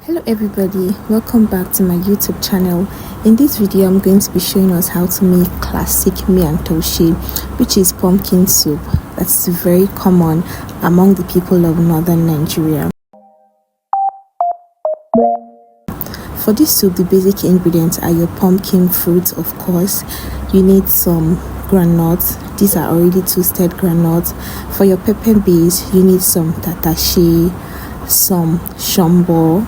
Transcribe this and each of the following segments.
Hello everybody, welcome back to my YouTube channel. In this video I'm going to be showing us how to make classic Miyan Taushe, which is pumpkin soup that's very common among the people of northern Nigeria. For this soup, the basic ingredients are your pumpkin fruit, of course. You need some groundnuts. These are already toasted groundnuts. For your pepper base, you need some taushe, some shombo,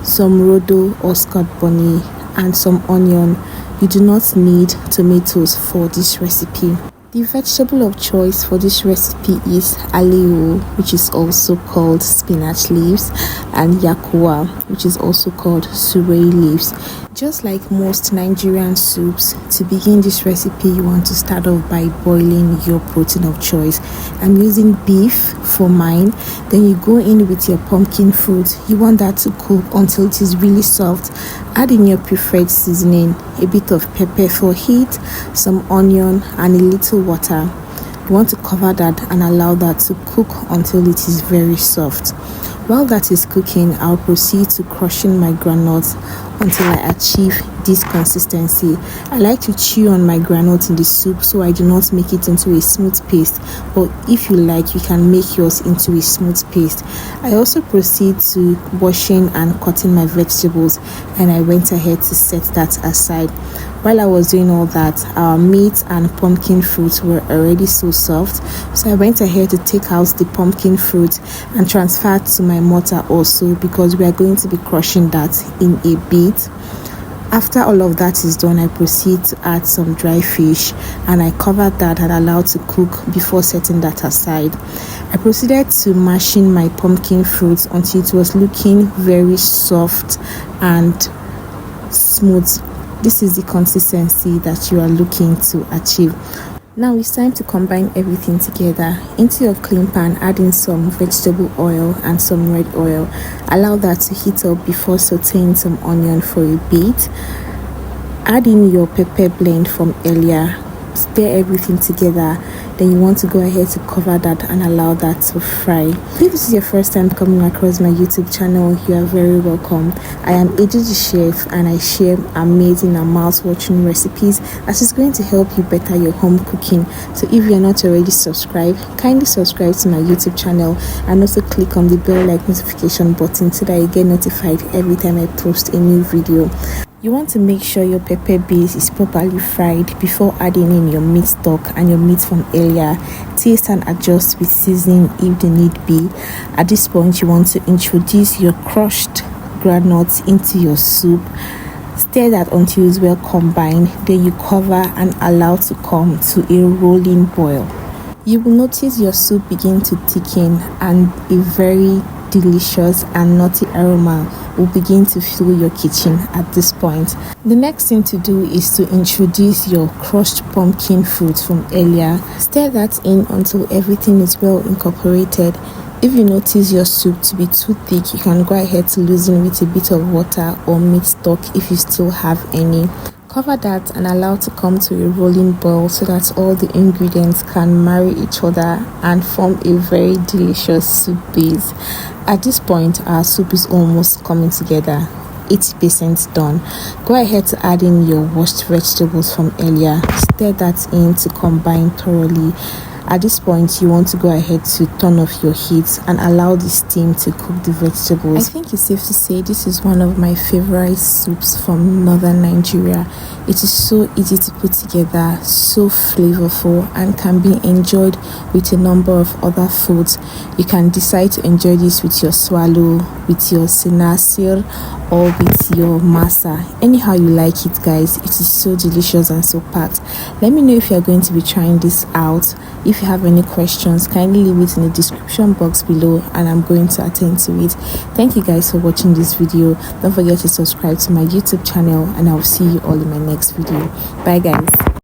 some rodo or scott bunny, and some onion. You do not need tomatoes for this recipe. The vegetable of choice for this recipe is alewo, which is also called spinach leaves, and yakuwa, which is also called surrey leaves. Just like most Nigerian soups, to begin this recipe you want to start off by boiling your protein of choice. I'm using beef for mine. Then you go in with your pumpkin fruit. You want that to cook until it is really soft. Add in your preferred seasoning, a bit of pepper for heat, some onion, and a little water. You want to cover that and allow that to cook until it is very soft. While that is cooking, I'll proceed to crushing my groundnuts until I achieve this consistency. I like to chew on my groundnut in the soup so I do not make it into a smooth paste, but if you like, you can make yours into a smooth paste. I also proceed to washing and cutting my vegetables, and I went ahead to set that aside. While I was doing all that, our meat and pumpkin fruit were already so soft, so I went ahead to take out the pumpkin fruit and transfer it to my mortar also, because we are going to be crushing that in a bit. After all of that is done, I proceed to add some dry fish, and I covered that and allowed to cook before setting that aside. I proceeded to mashing my pumpkin fruit until it was looking very soft and smooth. This is the consistency that you are looking to achieve. Now it's time to combine everything together. Into your clean pan, add in some vegetable oil and some red oil. Allow that to heat up before sauteing some onion for a bit. Add in your pepper blend from earlier. Stir everything together. Then you want to go ahead to cover that and allow that to fry. If this is your first time coming across my YouTube channel, you are very welcome. I am AJG Chef, and I share amazing and mouth-watering recipes that is going to help you better your home cooking. So if you are not already subscribed, kindly subscribe to my YouTube channel and also click on the bell-like notification button so that you get notified every time I post a new video. You want to make sure your pepper base is properly fried before adding in your meat stock and your meat from earlier. Taste and adjust with seasoning if the need be. At this point, you want to introduce your crushed groundnuts into your soup. Stir that until it's well combined. Then you cover and allow to come to a rolling boil. You will notice your soup begin to thicken, and a very delicious and nutty aroma will begin to fill your kitchen at this point. The next thing to do is to introduce your crushed pumpkin fruit from earlier. Stir that in until everything is well incorporated. If you notice your soup to be too thick, you can go ahead to loosen with a bit of water or meat stock if you still have any. Cover that and allow to come to a rolling boil so that all the ingredients can marry each other and form a very delicious soup base. At this point, our soup is almost coming together, 80% done. Go ahead to add in your washed vegetables from earlier. Stir that in to combine thoroughly. At this point, you want to go ahead to turn off your heat and allow the steam to cook the vegetables. I think it's safe to say this is one of my favorite soups from northern Nigeria. It is so easy to put together, so flavorful, and can be enjoyed with a number of other foods. You can decide to enjoy this with your swallow, with your sinasir, or with your masa. Anyhow you like it, guys. It is so delicious and so packed. Let me know if you are going to be trying this out. If you have any questions, kindly leave it in the description box below and I'm going to attend to it. Thank you guys for watching this video. Don't forget to subscribe to my YouTube channel, and I'll see you all in my next video. Bye guys.